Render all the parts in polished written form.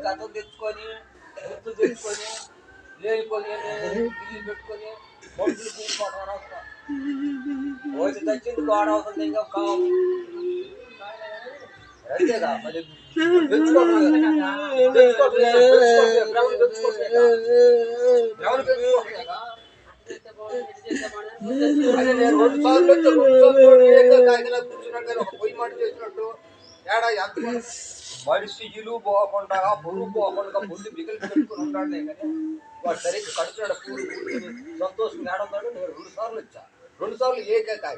కథ తెచ్చుకొని గుర్తు తెచ్చుకొని లేనిపోయి బిల్లు పెట్టుకొని మనుషులు కూర్చోవడం వచ్చి తెచ్చింది గోడ అవుతుంది ఇంకా కావు అంతేగా మరి పొయ్యి మాట చేసినట్టు ఏడా ఎంత మనిషి ఇలువ పోకుండా బరువు పోకుండా ముందు మిగిలి పెట్టుకుని ఉన్నాడు కానీ వాడు సరిగ్గా కడుతున్నాడు పూలు సంతోషం ఏడన్నాడు. నేను 2 సార్లు వచ్చా, 2 సార్లు ఏకాయ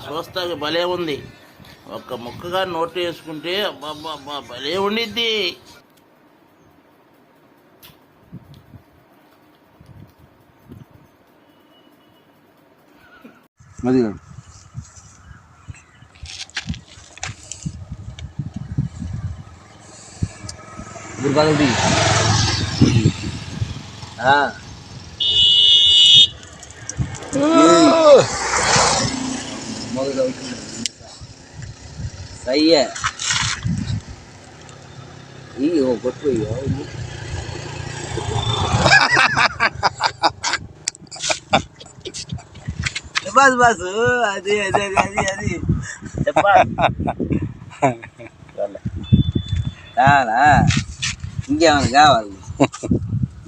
చూస్తాకి భలే ఉంది. ఒక్క ముక్కగా నోట్ వేసుకుంటే అబ్బా భలే ఉండిద్ది. గురుబాలది సయ్య ఈ కొట్టు బాసు బాసు అది అది అది అది చెప్పాలా ఇంకేమైనా కావాలి?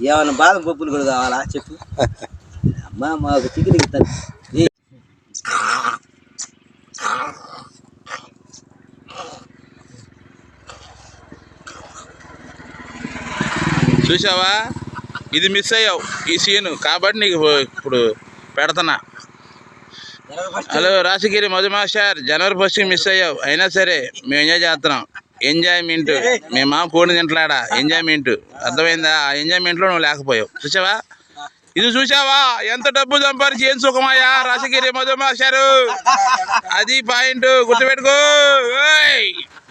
ఏమైనా బాదం పప్పులు కూడా కావాలా చెప్పు. అమ్మా మాకు చికెన్ ఇస్తాను. చూసావా, ఇది మిస్ అయ్యావు ఈ సీను కాబట్టి నీకు ఇప్పుడు పెడతానా. హలో రాజగిరి మధు మాస్టర్, జనవరి 1 మిస్ అయ్యావు, అయినా సరే మేము ఎంజాయ్ చేస్తున్నాం. ఎంజాయ్మెంట్ మేము మా కోడి తింటలాడా ఎంజాయ్మెంట్, అర్థమైందా? ఆ ఎంజాయ్మెంట్లో నువ్వు లేకపోయావు. చూసావా, ఇది చూసావా ఎంత డబ్బు సంపాదించి ఏం సుఖమయ్యా రాజగిరి మధు మాస్టారు. అది పాయింట్ గుర్తుపెట్టుకో,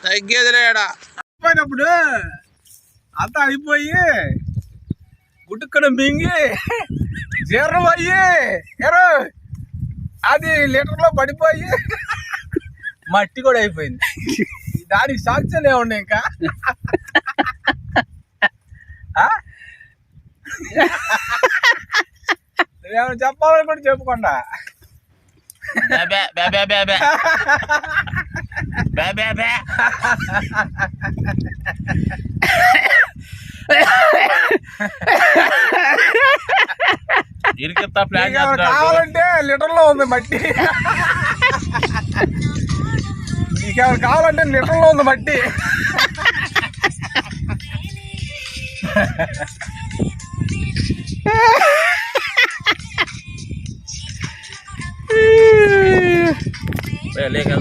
తగ్గేది లేడా. పోయినప్పుడు అంతా అయిపోయి గుట్టుక్కడ మింగి జీర్ణం అయ్యి అది లీటర్లో పడిపోయి మట్టి కూడా అయిపోయింది. దానికి సాక్ష్యాలు ఏమున్నాయి ఇంకా? నువ్వేమైనా చెప్పాలని కూడా చెప్పుకోండా. కావాలంటే లీటర్లో ఉంది మట్టి, నీకేమైనా కావాలంటే లీటర్లో ఉంది మట్టి. లేక